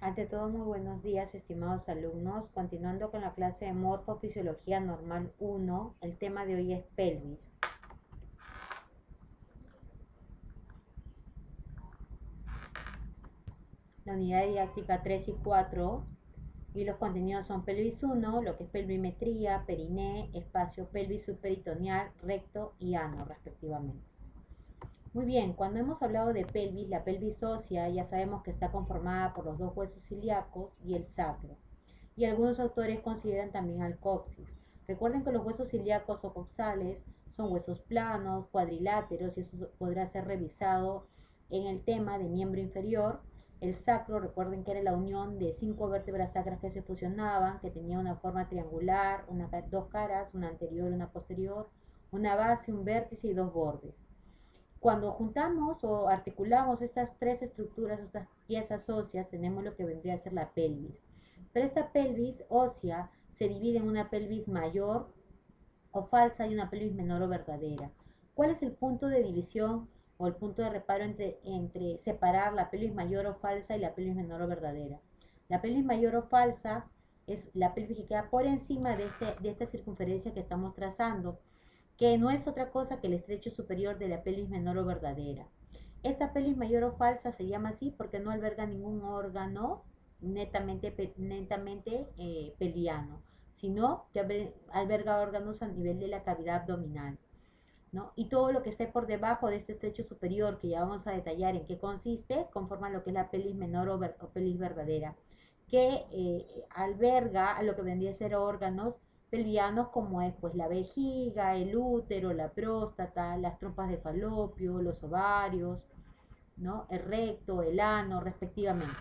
Ante todo, muy buenos días, estimados alumnos. Continuando con la clase de Morfofisiología Normal 1, el tema de hoy es pelvis. La unidad didáctica 3 y 4 y los contenidos son pelvis 1, lo que es pelvimetría, periné, espacio pelvis subperitoneal, recto y ano, respectivamente. Muy bien, cuando hemos hablado de pelvis, la pelvis ósea ya sabemos que está conformada por los dos huesos ilíacos y el sacro. Y algunos autores consideran también al coxis. Recuerden que los huesos ilíacos o coxales son huesos planos, cuadriláteros, y eso podrá ser revisado en el tema de miembro inferior. El sacro, recuerden que era la unión de 5 vértebras sacras que se fusionaban, que tenía una forma triangular, dos caras, una anterior y una posterior, una base, un vértice y dos bordes. Cuando juntamos o articulamos estas tres estructuras, estas piezas óseas, tenemos lo que vendría a ser la pelvis. Pero esta pelvis ósea se divide en una pelvis mayor o falsa y una pelvis menor o verdadera. ¿Cuál es el punto de división o el punto de reparo entre separar la pelvis mayor o falsa y la pelvis menor o verdadera? La pelvis mayor o falsa es la pelvis que queda por encima de esta circunferencia que estamos trazando, que no es otra cosa que el estrecho superior de la pelvis menor o verdadera. Esta pelvis mayor o falsa se llama así porque no alberga ningún órgano netamente pelviano, sino que alberga órganos a nivel de la cavidad abdominal, ¿no? Y todo lo que esté por debajo de este estrecho superior, que ya vamos a detallar en qué consiste, conforma lo que es la pelvis menor o pelvis verdadera, que alberga a lo que vendría a ser órganos pelvianos como es pues la vejiga, el útero, la próstata, las trompas de falopio, los ovarios, ¿no? El recto, el ano, respectivamente.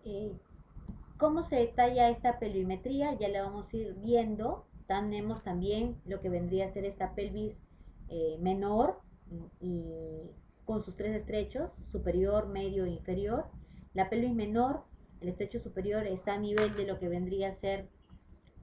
Eh, ¿Cómo se detalla esta pelvimetría? Ya la vamos a ir viendo. Tenemos también lo que vendría a ser esta pelvis menor y con sus tres estrechos, superior, medio e inferior. La pelvis menor, el estrecho superior está a nivel de lo que vendría a ser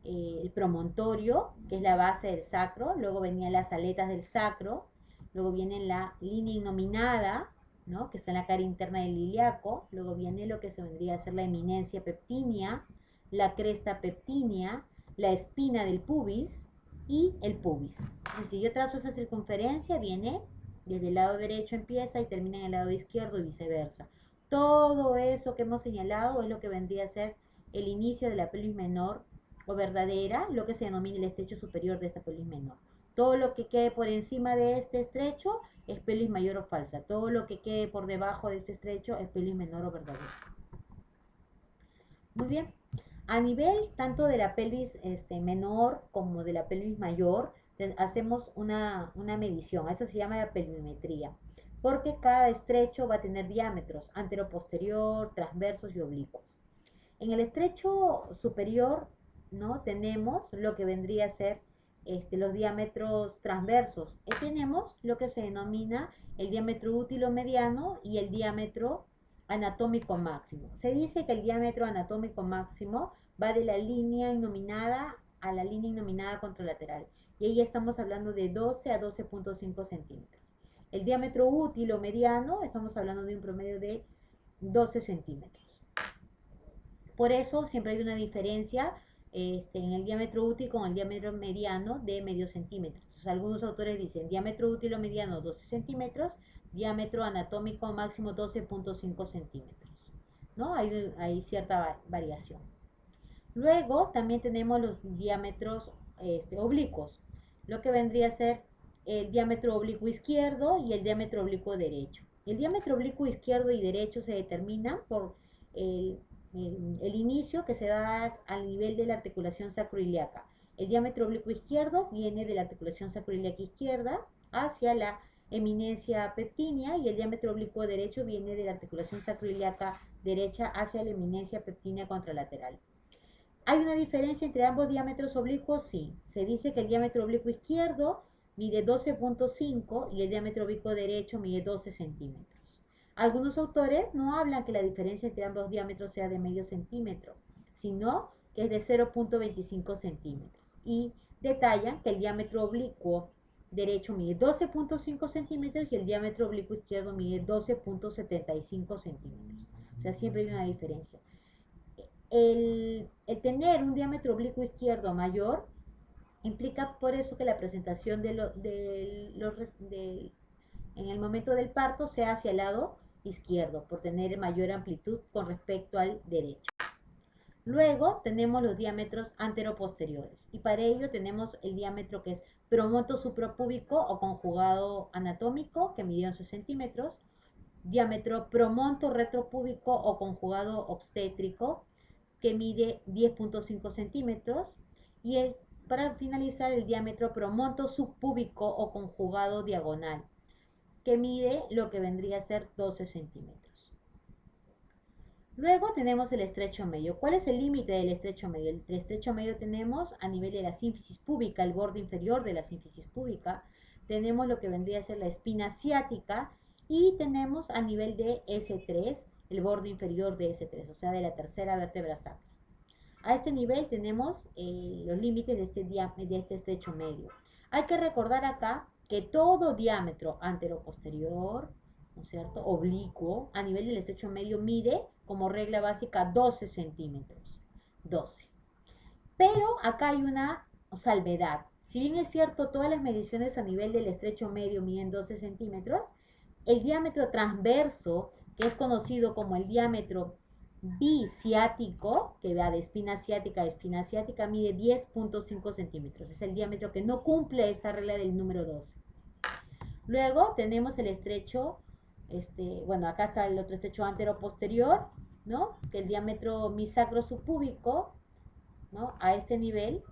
el promontorio, que es la base del sacro. Luego venían las aletas del sacro. Luego viene la línea innominada, ¿no? Que está en la cara interna del ilíaco. Luego viene lo que se vendría a ser la eminencia peptínea, la cresta peptínea, la espina del pubis y el pubis. Si yo trazo esa circunferencia, viene desde el lado derecho, empieza y termina en el lado izquierdo y viceversa. Todo eso que hemos señalado es lo que vendría a ser el inicio de la pelvis menor o verdadera, lo que se denomina el estrecho superior de esta pelvis menor. Todo lo que quede por encima de este estrecho es pelvis mayor o falsa. Todo lo que quede por debajo de este estrecho es pelvis menor o verdadera. Muy bien. A nivel tanto de la pelvis menor como de la pelvis mayor, hacemos una medición. Eso se llama la pelvimetría. Porque cada estrecho va a tener diámetros anteroposterior, transversos y oblicuos. En el estrecho superior, ¿no? Tenemos lo que vendría a ser los diámetros transversos. Y tenemos lo que se denomina el diámetro útilo mediano y el diámetro anatómico máximo. Se dice que el diámetro anatómico máximo va de la línea innominada a la línea innominada contralateral. Y ahí estamos hablando de 12 a 12.5 centímetros. El diámetro útil o mediano, estamos hablando de un promedio de 12 centímetros. Por eso siempre hay una diferencia en el diámetro útil con el diámetro mediano de medio centímetro. Entonces, algunos autores dicen diámetro útil o mediano 12 centímetros, diámetro anatómico máximo 12.5 centímetros. ¿No? Hay cierta variación. Luego también tenemos los diámetros oblicuos, lo que vendría a ser el diámetro oblicuo izquierdo y el diámetro oblicuo derecho. El diámetro oblicuo izquierdo y derecho se determinan por el, el inicio que se da al nivel de la articulación sacroiliaca. El diámetro oblicuo izquierdo viene de la articulación sacroiliaca izquierda hacia la eminencia peptínea y el diámetro oblicuo derecho viene de la articulación sacroiliaca derecha hacia la eminencia peptínea contralateral. ¿Hay una diferencia entre ambos diámetros oblicuos? Sí. Se dice que el diámetro oblicuo izquierdo mide 12.5 y el diámetro oblicuo derecho mide 12 centímetros. Algunos autores no hablan que la diferencia entre ambos diámetros sea de medio centímetro, sino que es de 0.25 centímetros. Y detallan que el diámetro oblicuo derecho mide 12.5 centímetros y el diámetro oblicuo izquierdo mide 12.75 centímetros. O sea, siempre hay una diferencia. El tener un diámetro oblicuo izquierdo mayor implica por eso que la presentación en el momento del parto sea hacia el lado izquierdo, por tener mayor amplitud con respecto al derecho. Luego tenemos los diámetros anteroposteriores y para ello tenemos el diámetro que es promonto suprapúbico o conjugado anatómico que mide 11 centímetros, diámetro promonto retropúbico o conjugado obstétrico que mide 10.5 centímetros y para finalizar el diámetro promonto subpúbico o conjugado diagonal que mide lo que vendría a ser 12 centímetros. Luego tenemos el estrecho medio. ¿Cuál es el límite del estrecho medio? El estrecho medio tenemos a nivel de la sínfisis púbica, el borde inferior de la sínfisis púbica. Tenemos lo que vendría a ser la espina ciática y tenemos a nivel de S3, el borde inferior de S3, o sea, de la tercera vértebra sacra. A este nivel tenemos los límites de este estrecho medio. Hay que recordar acá que todo diámetro anteroposterior, ¿no es cierto?, oblicuo, a nivel del estrecho medio mide como regla básica 12 centímetros. 12. Pero acá hay una salvedad. Si bien es cierto, todas las mediciones a nivel del estrecho medio miden 12 centímetros, el diámetro transverso, que es conocido como el diámetro biciático, que va de espina ciática a espina ciática, mide 10.5 centímetros. Es el diámetro que no cumple esta regla del número 12. Luego tenemos el estrecho, bueno, acá está el otro estrecho antero-posterior, ¿no? Que el diámetro misacro subpúbico, ¿no? A este nivel,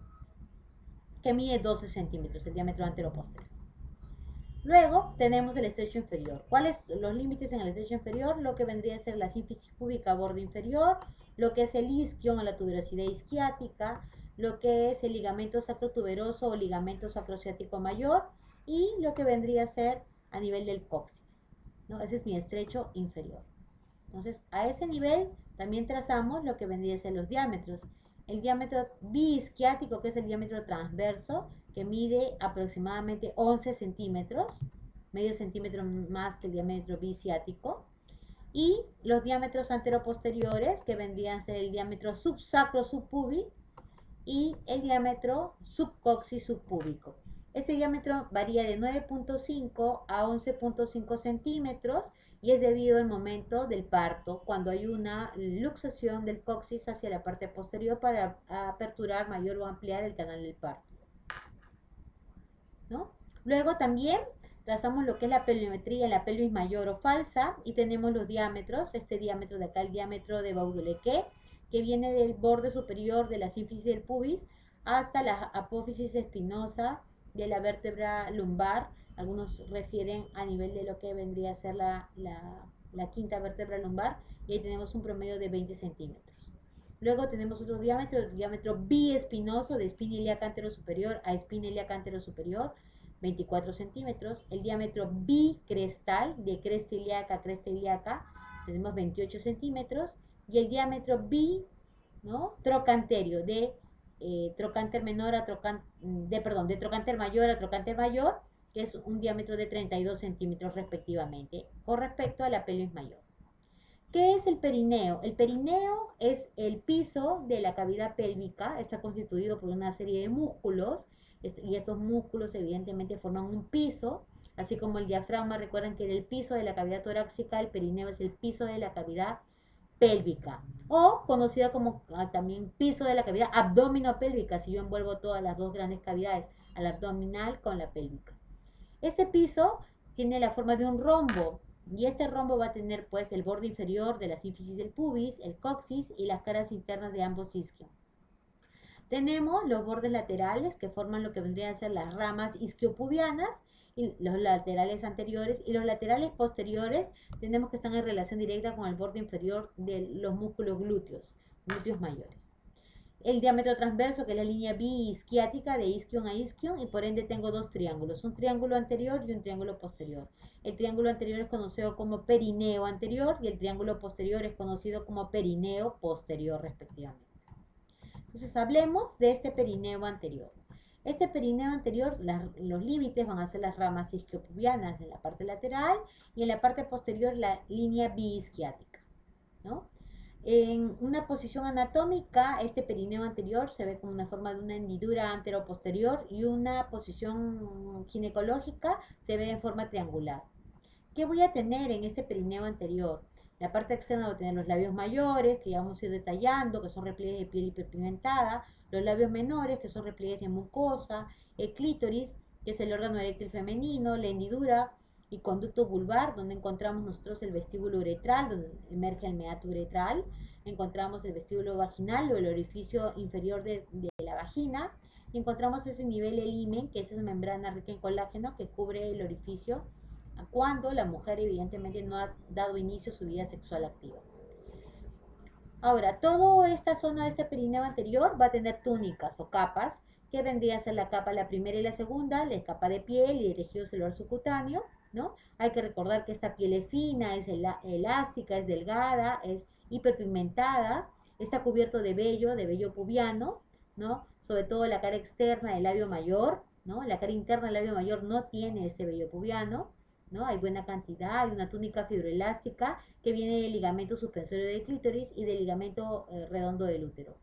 que mide 12 centímetros, el diámetro antero-posterior. Luego tenemos el estrecho inferior. ¿Cuáles los límites en el estrecho inferior? Lo que vendría a ser la sínfisis púbica borde inferior, lo que es el isquion o la tuberosidad isquiática, lo que es el ligamento sacrotuberoso o ligamento sacrociático mayor y lo que vendría a ser a nivel del coxis, ¿no? Ese es mi estrecho inferior. Entonces, a ese nivel también trazamos lo que vendría a ser los diámetros. El diámetro biisquiático, que es el diámetro transverso, que mide aproximadamente 11 centímetros, medio centímetro más que el diámetro biciático. Y los diámetros anteroposteriores, que vendrían a ser el diámetro subsacro subpubi y el diámetro subcoxis subpúbico. Este diámetro varía de 9.5 a 11.5 centímetros y es debido al momento del parto, cuando hay una luxación del coxis hacia la parte posterior para aperturar mayor o ampliar el canal del parto, ¿no? Luego también trazamos lo que es la pelvimetría en la pelvis mayor o falsa y tenemos los diámetros, este diámetro de acá, el diámetro de Baudulequet, que viene del borde superior de la sínfisis del pubis hasta la apófisis espinosa de la vértebra lumbar. Algunos refieren a nivel de lo que vendría a ser la quinta vértebra lumbar y ahí tenemos un promedio de 20 centímetros. Luego tenemos otro diámetro, el diámetro biespinoso de espina ilíaca anterosuperior a espina ilíaca anterosuperior, 24 centímetros. El diámetro bicrestal de cresta ilíaca a cresta ilíaca, tenemos 28 centímetros. Y el diámetro ¿no?, trocanterio de trocánter menor a de trocánter mayor a trocánter mayor, que es un diámetro de 32 centímetros respectivamente, con respecto a la pelvis mayor. ¿Qué es el perineo? El perineo es el piso de la cavidad pélvica, está constituido por una serie de músculos y estos músculos evidentemente forman un piso, así como el diafragma, recuerden que era el piso de la cavidad torácica, el perineo es el piso de la cavidad pélvica o conocida como también piso de la cavidad abdominopélvica, si yo envuelvo todas las dos grandes cavidades, a la abdominal con la pélvica. Este piso tiene la forma de un rombo y este rombo va a tener pues el borde inferior de la sínfisis del pubis, el coxis y las caras internas de ambos isquios. Tenemos los bordes laterales que forman lo que vendrían a ser las ramas isquiopubianas y los laterales anteriores y los laterales posteriores tenemos que están en relación directa con el borde inferior de los músculos glúteos mayores. El diámetro transverso, que es la línea biisquiática de isquion a isquion, y por ende tengo dos triángulos, un triángulo anterior y un triángulo posterior. El triángulo anterior es conocido como perineo anterior y el triángulo posterior es conocido como perineo posterior respectivamente. Entonces hablemos de este perineo anterior. Este perineo anterior, los límites van a ser las ramas isquiopubianas en la parte lateral y en la parte posterior la línea biisquiática. ¿no? En una posición anatómica, este perineo anterior se ve como una forma de una hendidura antero-posterior y una posición ginecológica se ve en forma triangular. ¿Qué voy a tener en este perineo anterior? La parte externa va a tener los labios mayores, que ya vamos a ir detallando, que son repliegues de piel hiperpigmentada, los labios menores, que son repliegues de mucosa, el clítoris, que es el órgano eréctil femenino, la hendidura y conducto vulvar, donde encontramos nosotros el vestíbulo uretral, donde emerge el meato uretral, encontramos el vestíbulo vaginal o el orificio inferior de la vagina, y encontramos ese nivel el himen, que es esa membrana rica en colágeno que cubre el orificio cuando la mujer evidentemente no ha dado inicio a su vida sexual activa. Ahora, toda esta zona de este perineo anterior va a tener túnicas o capas, que vendría a ser la capa la primera y la segunda, la capa de piel y de tejido celular subcutáneo, ¿no? Hay que recordar que esta piel es fina, es elástica, es delgada, es hiperpigmentada, está cubierto de vello pubiano, ¿no? Sobre todo la cara externa del labio mayor, ¿no? La cara interna del labio mayor no tiene este vello pubiano, ¿no? Hay buena cantidad, hay una túnica fibroelástica que viene del ligamento suspensorio del clítoris y del ligamento redondo del útero.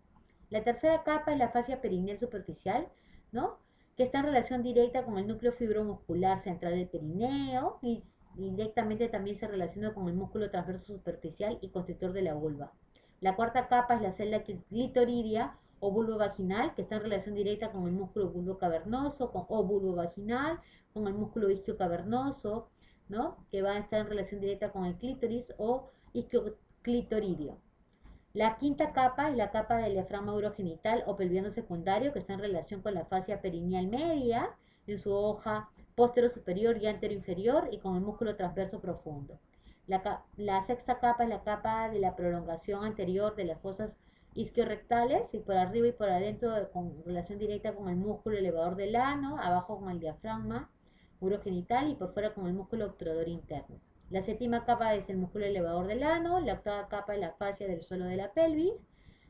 La tercera capa es la fascia perineal superficial, ¿no? Que está en relación directa con el núcleo fibromuscular central del perineo y directamente también se relaciona con el músculo transverso superficial y constrictor de la vulva. La cuarta capa es la celda clitoridia o bulbo vaginal, que está en relación directa con el músculo bulbo cavernoso o bulbo vaginal, con el músculo isquio cavernoso, ¿no? Que va a estar en relación directa con el clítoris o isquioclitoridio. La quinta capa es la capa del diafragma urogenital o pelviano secundario, que está en relación con la fascia perineal media, en su hoja postero superior y antero inferior, y con el músculo transverso profundo. La sexta capa es la capa de la prolongación anterior de las fosas isquiorrectales, y por arriba y por adentro con relación directa con el músculo elevador del ano, abajo con el diafragma urogenital y por fuera con el músculo obturador interno. La séptima capa es el músculo elevador del ano, la octava capa es la fascia del suelo de la pelvis,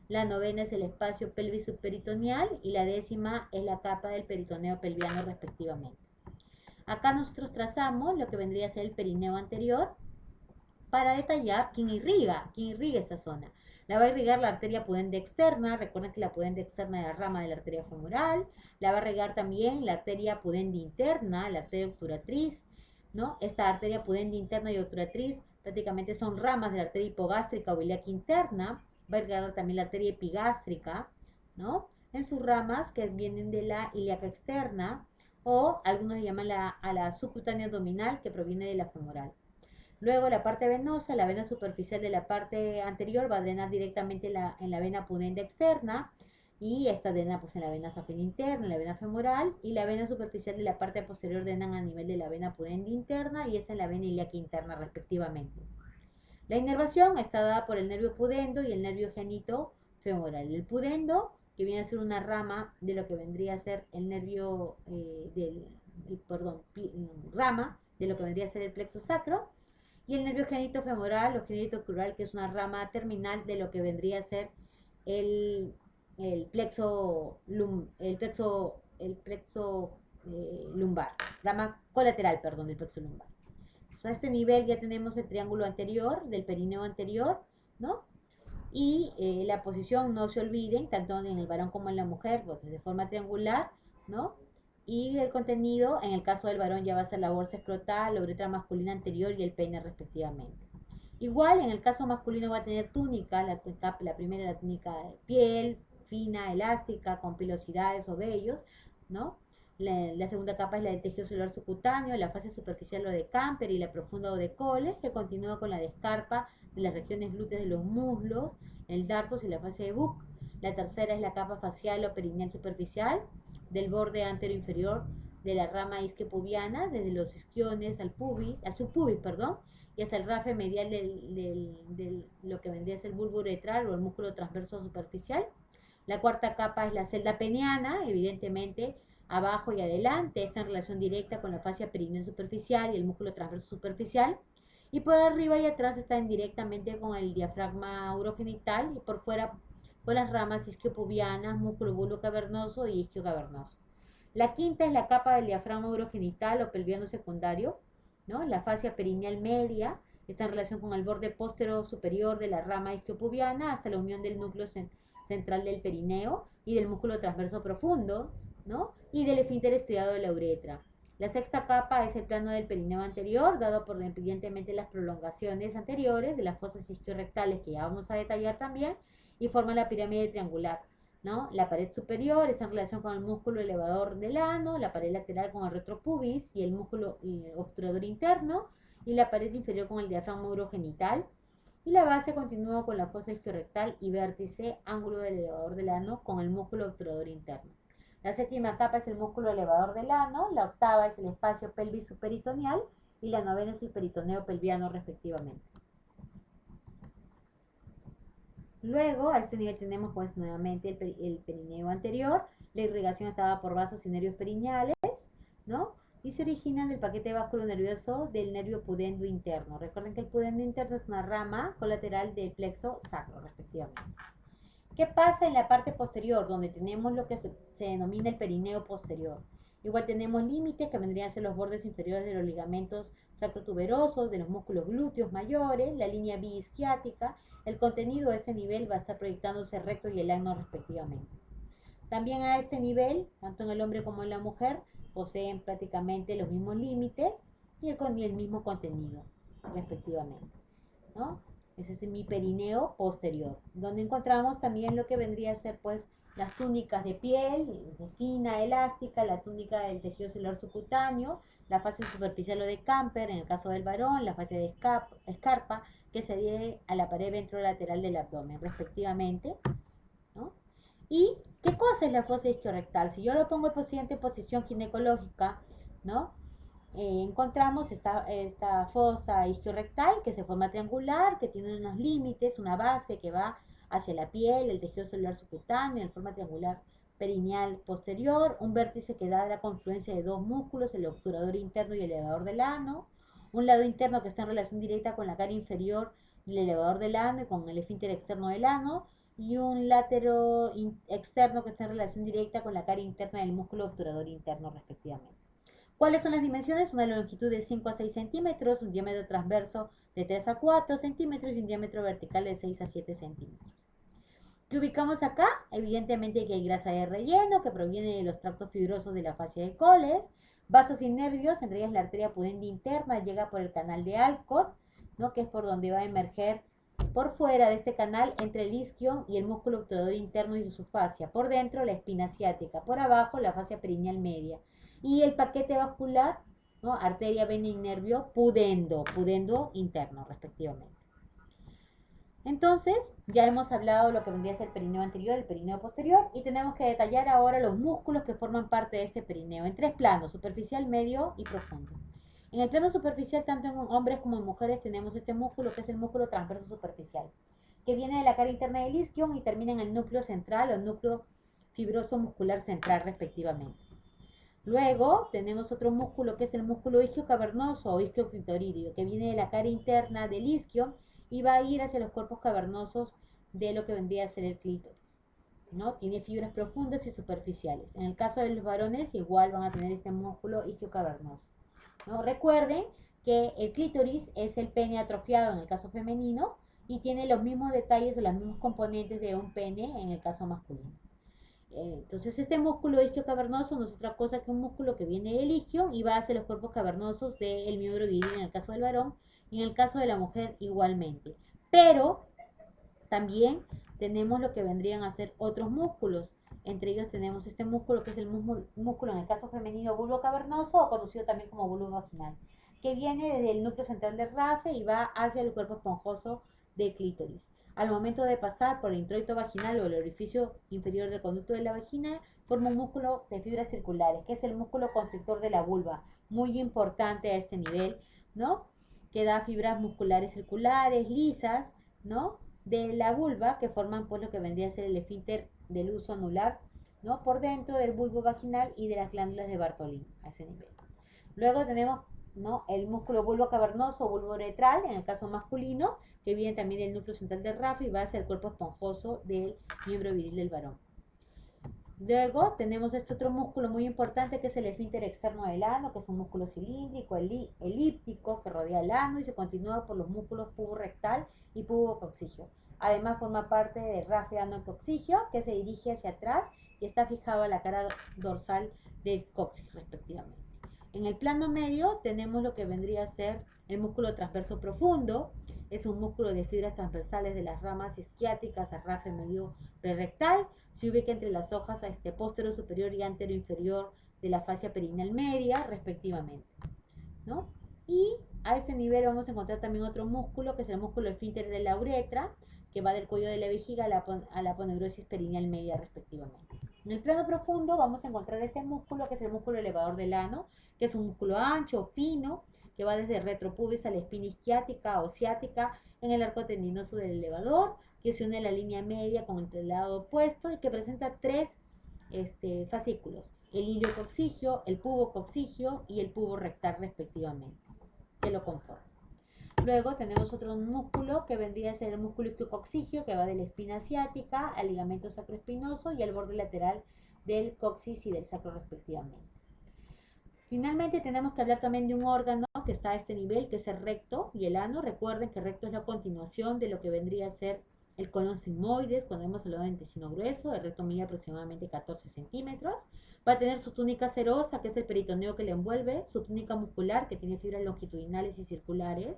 la novena es el espacio pelvis subperitoneal y la décima es la capa del peritoneo pelviano respectivamente. Acá nosotros trazamos lo que vendría a ser el perineo anterior para detallar quién irriga esa zona. La va a irrigar la arteria pudenda externa, recuerden que la pudenda externa es la rama de la arteria femoral, la va a irrigar también la arteria pudenda interna, la arteria obturatriz, ¿no? Esta arteria pudenda interna y obturatriz prácticamente son ramas de la arteria hipogástrica o ilíaca interna, va a irrigar también la arteria epigástrica, ¿no? En sus ramas que vienen de la ilíaca externa, o algunos le llaman a la subcutánea abdominal que proviene de la femoral. Luego la parte venosa, la vena superficial de la parte anterior va a drenar directamente en la vena pudenda externa, y esta drena pues en la vena safena interna, en la vena femoral, y la vena superficial de la parte posterior drenan a nivel de la vena pudenda interna y esa en la vena ilíaca interna respectivamente. La inervación está dada por el nervio pudendo y el nervio genito femoral. El pudendo, que viene a ser una rama de lo que vendría a ser el nervio rama de lo que vendría a ser el plexo sacro, y el nervio genito femoral o genito crural, que es una rama terminal de lo que vendría a ser el, el plexo, lumbar, rama colateral, perdón, del plexo lumbar. Entonces, a este nivel ya tenemos el triángulo anterior, del perineo anterior, ¿no? Y la posición, no se olviden, tanto en el varón como en la mujer, pues de forma triangular, ¿no? Y el contenido, en el caso del varón ya va a ser la bolsa escrotal, la uretra masculina anterior y el pene respectivamente. Igual, en el caso masculino va a tener túnica, la primera la túnica de piel, fina, elástica, con pilosidades o vellos, ¿no? La segunda capa es la del tejido celular subcutáneo, la fase superficial o de Camper y la profunda o de Cole, que continúa con la descarpa de las regiones glúteas de los muslos, el dartos y la fase de Buck. La tercera es la capa facial o perineal superficial, del borde antero inferior de la rama isquiopubiana, desde los isquiones al subpubis, perdón, y hasta el rafe medial de lo que vendría a ser el bulbo uretral o el músculo transverso superficial. La cuarta capa es la celda peneana, evidentemente abajo y adelante, está en relación directa con la fascia perineal superficial y el músculo transverso superficial, y por arriba y atrás está indirectamente con el diafragma urogenital y por fuera con las ramas isquiopubianas, músculo bulbo cavernoso y isquio cavernoso. La quinta es la capa del diafragma urogenital o pelviano secundario, ¿no? La fascia perineal media, está en relación con el borde póstero superior de la rama isquiopubiana hasta la unión del núcleo central del perineo y del músculo transverso profundo, ¿no? Y del esfínter estriado de la uretra. La sexta capa es el plano del perineo anterior, dado por evidentemente las prolongaciones anteriores de las fosas isquiorrectales que ya vamos a detallar también, y forma la pirámide triangular, ¿no? La pared superior está en relación con el músculo elevador del ano, la pared lateral con el retropubis y el músculo obturador interno, y la pared inferior con el diafragma urogenital, y la base continúa con la fosa isquiorrectal y vértice, ángulo del elevador del ano con el músculo obturador interno. La séptima capa es el músculo elevador del ano, la octava es el espacio pelvis subperitoneal y la novena es el peritoneo pelviano respectivamente. Luego, a este nivel tenemos pues nuevamente el perineo anterior, la irrigación estaba por vasos y nervios perineales, ¿no? Y se originan del paquete vasculonervioso del nervio pudendo interno. Recuerden que el pudendo interno es una rama colateral del plexo sacro respectivamente. ¿Qué pasa en la parte posterior, donde tenemos lo que se denomina el perineo posterior? Igual tenemos límites que vendrían a ser los bordes inferiores de los ligamentos sacrotuberosos, de los músculos glúteos mayores, la línea biisquiática. El contenido a este nivel va a estar proyectándose el recto y el ano respectivamente. También a este nivel, tanto en el hombre como en la mujer, poseen prácticamente los mismos límites y el mismo contenido respectivamente, ¿no? Ese es mi perineo posterior, donde encontramos también lo que vendría a ser pues las túnicas de piel, de fina, elástica, la túnica del tejido celular subcutáneo, la fascia superficial o de Camper, en el caso del varón, la fascia de escarpa, que se adhiere a la pared ventrolateral del abdomen, respectivamente, ¿no? ¿Y qué cosa es la fosa isquiorrectal? Si yo lo pongo en posición ginecológica, ¿no? Encontramos esta fosa isquiorrectal que se forma triangular, que tiene unos límites, una base que va hacia la piel, el tejido celular subcutáneo, en forma triangular perineal posterior, un vértice que da la confluencia de dos músculos, el obturador interno y el elevador del ano, un lado interno que está en relación directa con la cara inferior del elevador del ano y con el esfínter externo del ano, y un látero externo que está en relación directa con la cara interna del músculo obturador interno respectivamente. ¿Cuáles son las dimensiones? Una longitud de 5 a 6 centímetros, un diámetro transverso de 3 a 4 centímetros y un diámetro vertical de 6 a 7 centímetros. ¿Qué ubicamos acá? Evidentemente que hay grasa de relleno que proviene de los tractos fibrosos de la fascia de Coles, vasos y nervios, entre ellas la arteria pudenda interna, llega por el canal de Alcott, ¿no? Que es por donde va a emerger por fuera de este canal entre el isquio y el músculo obturador interno y su fascia. Por dentro la espina ciática, por abajo la fascia perineal media. Y el paquete vascular, ¿no? Arteria, vena y nervio pudendo interno respectivamente. Entonces, ya hemos hablado de lo que vendría a ser el perineo anterior, el perineo posterior, y tenemos que detallar ahora los músculos que forman parte de este perineo, en tres planos, superficial, medio y profundo. En el plano superficial, tanto en hombres como en mujeres, tenemos este músculo que es el músculo transverso superficial, que viene de la cara interna del isquion y termina en el núcleo central o núcleo fibroso muscular central respectivamente. Luego tenemos otro músculo que es el músculo isquiocavernoso o isquioclitorídeo, que viene de la cara interna del isquio y va a ir hacia los cuerpos cavernosos de lo que vendría a ser el clítoris, ¿no? Tiene fibras profundas y superficiales. En el caso de los varones igual van a tener este músculo isquiocavernoso, ¿no? Recuerden que el clítoris es el pene atrofiado en el caso femenino y tiene los mismos detalles o los mismos componentes de un pene en el caso masculino. Entonces este músculo isquiocavernoso no es otra cosa que un músculo que viene del isquio y va hacia los cuerpos cavernosos del miembro viril en el caso del varón y en el caso de la mujer igualmente. Pero también tenemos lo que vendrían a ser otros músculos. Entre ellos tenemos este músculo que es el músculo en el caso femenino bulbo cavernoso o conocido también como bulbo vaginal, que viene desde el núcleo central del rafe y va hacia el cuerpo esponjoso del clítoris. Al momento de pasar por el introito vaginal o el orificio inferior del conducto de la vagina, forma un músculo de fibras circulares, que es el músculo constrictor de la vulva, muy importante a este nivel, ¿no? Que da fibras musculares circulares, lisas, ¿no? De la vulva, que forman pues lo que vendría a ser el esfínter del uso anular, ¿no? Por dentro del bulbo vaginal y de las glándulas de Bartolín, a ese nivel. Luego tenemos, ¿no? El músculo bulbo cavernoso o bulbo uretral, en el caso masculino, que viene también del núcleo central del rafe y va hacia el cuerpo esponjoso del miembro viril del varón. Luego tenemos este otro músculo muy importante que es el esfínter externo del ano, que es un músculo cilíndrico, elíptico, que rodea el ano y se continúa por los músculos pubo-rectal y pubo-coccigio. Además forma parte del rafe ano-coccigio, que se dirige hacia atrás y está fijado a la cara dorsal del coxis respectivamente. En el plano medio tenemos lo que vendría a ser el músculo transverso profundo. Es un músculo de fibras transversales de las ramas isquiáticas al rafe medio prerectal. Se ubica entre las hojas posterior superior y anterior inferior de la fascia perineal media, respectivamente, ¿no? Y a ese nivel vamos a encontrar también otro músculo, que es el músculo esfínter de la uretra, que va del cuello de la vejiga a la aponeurosis perineal media, respectivamente. En el plano profundo vamos a encontrar este músculo, que es el músculo elevador del ano, que es un músculo ancho, fino, que va desde el retropubis a la espina isquiática o ciática en el arco tendinoso del elevador, que se une a la línea media con el lado opuesto y que presenta tres fascículos, el iliococcigio, el pubococcigio y el pubo rectal respectivamente, que lo conforman. Luego tenemos otro músculo que vendría a ser el músculo isquiococcigio, que va de la espina asiática al ligamento sacroespinoso y al borde lateral del coxis y del sacro respectivamente. Finalmente tenemos que hablar también de un órgano que está a este nivel, que es el recto y el ano. Recuerden que el recto es la continuación de lo que vendría a ser el colon sigmoides, cuando hemos hablado de intestino grueso. El recto mide aproximadamente 14 centímetros. Va a tener su túnica serosa, que es el peritoneo que le envuelve, su túnica muscular, que tiene fibras longitudinales y circulares,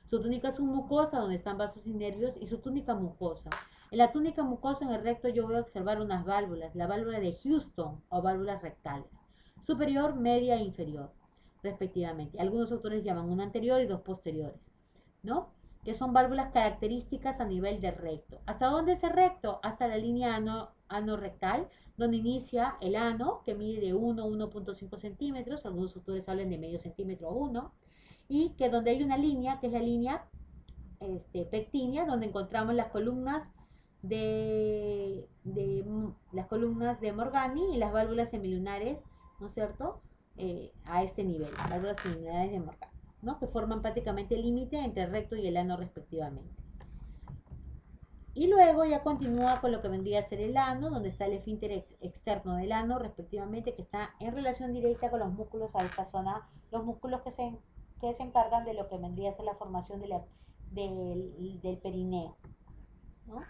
su túnica submucosa, donde están vasos y nervios, y su túnica mucosa. En la túnica mucosa, en el recto, yo voy a observar unas válvulas, la válvula de Houston o válvulas rectales, superior, media e inferior, respectivamente. Algunos autores llaman una anterior y dos posteriores, ¿no? Que son válvulas características a nivel del recto. ¿Hasta dónde es el recto? Hasta la línea ano-rectal, donde inicia el ano, que mide de 1 a 1.5 centímetros, algunos autores hablan de medio centímetro a 1, y que donde hay una línea, que es la línea pectínea, donde encontramos las columnas las columnas de Morgani y las válvulas semilunares, ¿no es cierto? A este nivel, válvulas semilunares de Morgani, ¿no? Que forman prácticamente el límite entre el recto y el ano respectivamente. Y luego ya continúa con lo que vendría a ser el ano, donde está el esfínter externo del ano respectivamente, que está en relación directa con los músculos a esta zona, los músculos que se encargan de lo que vendría a ser la formación del perineo, ¿no?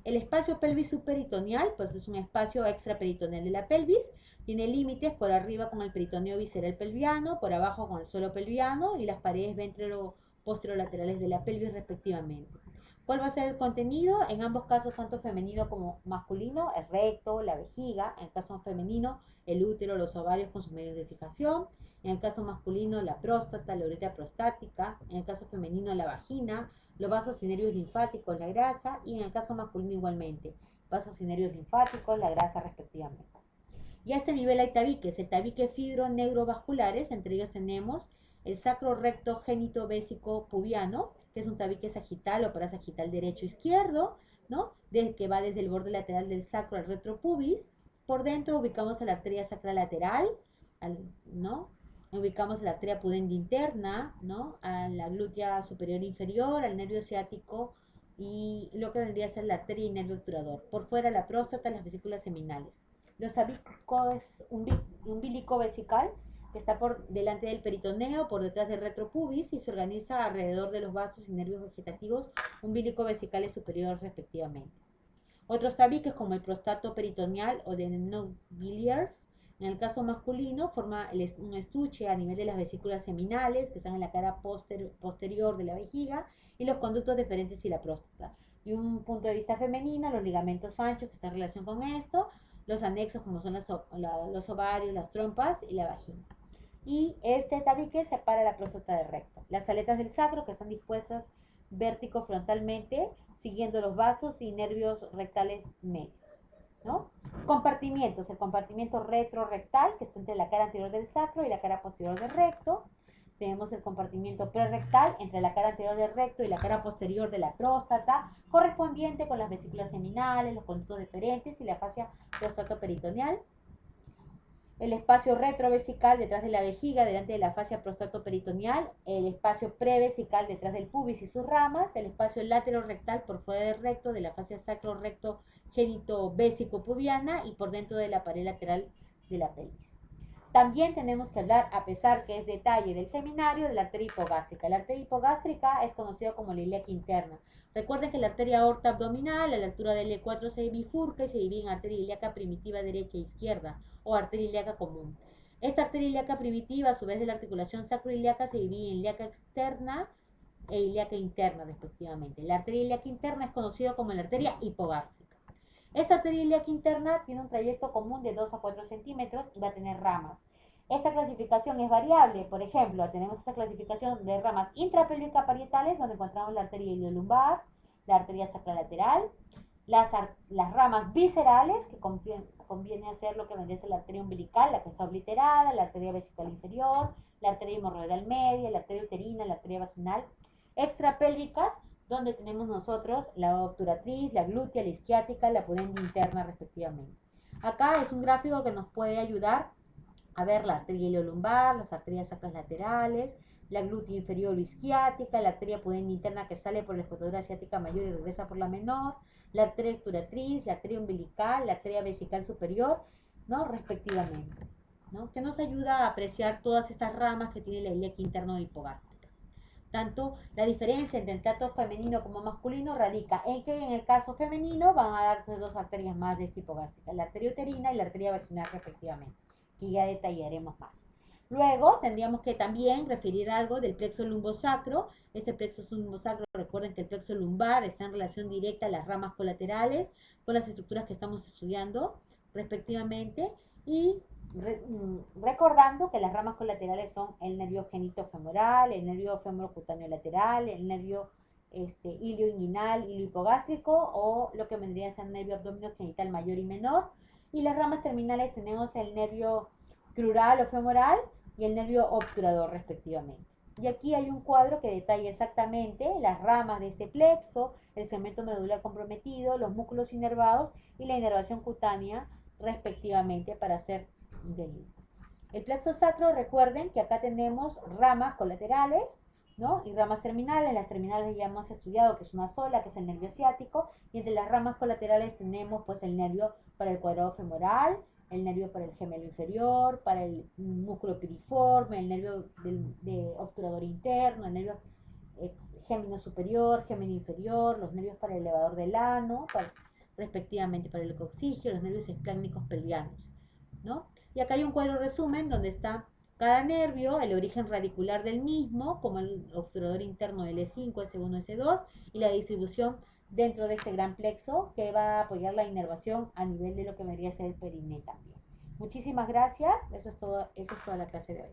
El espacio pelvis subperitoneal, pues es un espacio extraperitoneal de la pelvis, tiene límites por arriba con el peritoneo visceral pelviano, por abajo con el suelo pelviano y las paredes ventero-posterolaterales de la pelvis respectivamente. ¿Cuál va a ser el contenido? En ambos casos, tanto femenino como masculino, el recto, la vejiga. En el caso femenino, el útero, los ovarios con sus medios de fijación. En el caso masculino, la próstata, la uretra prostática. En el caso femenino, la vagina, los vasos y nervios linfáticos, la grasa. Y en el caso masculino igualmente, vasos y nervios linfáticos, la grasa respectivamente. Y a este nivel hay tabiques, el tabique fibro-negrovasculares, entre ellos tenemos el sacro recto génito bésico pubiano, que es un tabique sagital o parasagital derecho-izquierdo, ¿no? Que va desde el borde lateral del sacro al retropubis. Por dentro ubicamos a la arteria sacra lateral, ¿no? Ubicamos a la arteria pudenda interna, ¿no? A la glútea superior e inferior, al nervio ciático y lo que vendría a ser la arteria y nervio obturador. Por fuera la próstata, las vesículas seminales. Los tabicos umbilico vesical, que está por delante del peritoneo, por detrás del retropubis y se organiza alrededor de los vasos y nervios vegetativos umbilico-vesicales superiores respectivamente. Otros tabiques como el prostato peritoneal o de Nobiliars, en el caso masculino, forma un estuche a nivel de las vesículas seminales que están en la cara posterior de la vejiga y los conductos deferentes y la próstata. Y un punto de vista femenino, los ligamentos anchos que están en relación con esto, los anexos como son los ovarios, las trompas y la vagina. Y este tabique separa la próstata del recto. Las aletas del sacro que están dispuestas vértico-frontalmente, siguiendo los vasos y nervios rectales medios, ¿no? Compartimientos, el compartimiento retrorectal, que está entre la cara anterior del sacro y la cara posterior del recto. Tenemos el compartimiento prerectal entre la cara anterior del recto y la cara posterior de la próstata, correspondiente con las vesículas seminales, los conductos deferentes y la fascia prostatoperitoneal. el espacio retrovesical detrás de la vejiga, delante de la fascia prostatoperitoneal, el espacio prevesical detrás del pubis y sus ramas, el espacio laterorectal por fuera del recto de la fascia sacro-recto génito bésico pubiana y por dentro de la pared lateral de la pelvis. También tenemos que hablar, a pesar que es detalle del seminario, de la arteria hipogástrica. La arteria hipogástrica es conocida como la ilíaca interna. Recuerden que la arteria aorta abdominal, a la altura del L4 se bifurca y se divide en arteria ilíaca primitiva derecha e izquierda, o arteria ilíaca común. Esta arteria ilíaca primitiva, a su vez de la articulación sacroiliaca, se divide en ilíaca externa e ilíaca interna, respectivamente. La arteria ilíaca interna es conocida como la arteria hipogástrica. Esta arteria ilíaca interna tiene un trayecto común de 2 a 4 centímetros y va a tener ramas. Esta clasificación es variable. Por ejemplo, tenemos esta clasificación de ramas intrapélvica parietales, donde encontramos la arteria iliolumbar, la arteria sacrolateral, las ramas viscerales, que conviene hacer lo que vendría a ser la arteria umbilical, la que está obliterada, la arteria vesical inferior, la arteria hemorroidal media, la arteria uterina, la arteria vaginal. Extrapélvicas, donde tenemos nosotros la obturatriz, la glútea, la isquiática, la pudenda interna respectivamente. Acá es un gráfico que nos puede ayudar a ver la arteria iliolumbar, las arterias sacras laterales, la glútea inferior o isquiática, la arteria pudenda interna que sale por la escotadura asiática mayor y regresa por la menor, la arteria obturatriz, la arteria umbilical, la arteria vesical superior, ¿no? Respectivamente, ¿no? Que nos ayuda a apreciar todas estas ramas que tiene la ilíaca interna o hipogástrica. Tanto la diferencia entre el trato femenino como masculino radica en que en el caso femenino van a darse dos arterias más de esta hipogástrica, la arteria uterina y la arteria vaginal respectivamente, que ya detallaremos más. Luego tendríamos que también referir algo del plexo lumbosacro. Este plexo lumbosacro, recuerden que el plexo lumbar está en relación directa a las ramas colaterales con las estructuras que estamos estudiando respectivamente y recordando que las ramas colaterales son el nervio genitofemoral, el nervio femorocutáneo lateral, el nervio ilioinguinal, iliohipogástrico o lo que vendría a ser el nervio abdominogenital mayor y menor. Y las ramas terminales tenemos el nervio crural o femoral y el nervio obturador respectivamente. Y aquí hay un cuadro que detalla exactamente las ramas de este plexo, el segmento medular comprometido, los músculos inervados y la inervación cutánea respectivamente para hacer del... El plexo sacro, recuerden que acá tenemos ramas colaterales, ¿no? Y ramas terminales. Las terminales ya hemos estudiado que es una sola, que es el nervio ciático, y entre las ramas colaterales tenemos pues el nervio para el cuadrado femoral, el nervio para el gemelo inferior, para el músculo piriforme, el nervio de obturador interno, el nervio gémino superior, gémino inferior, los nervios para el elevador del ano, respectivamente para el coxigio, los nervios espláncnicos pelvianos, ¿no? Y acá hay un cuadro resumen donde está cada nervio, el origen radicular del mismo, como el obturador interno del E5, S1, S2, y la distribución dentro de este gran plexo que va a apoyar la inervación a nivel de lo que vendría a ser el periné también. Muchísimas gracias, eso es toda la clase de hoy.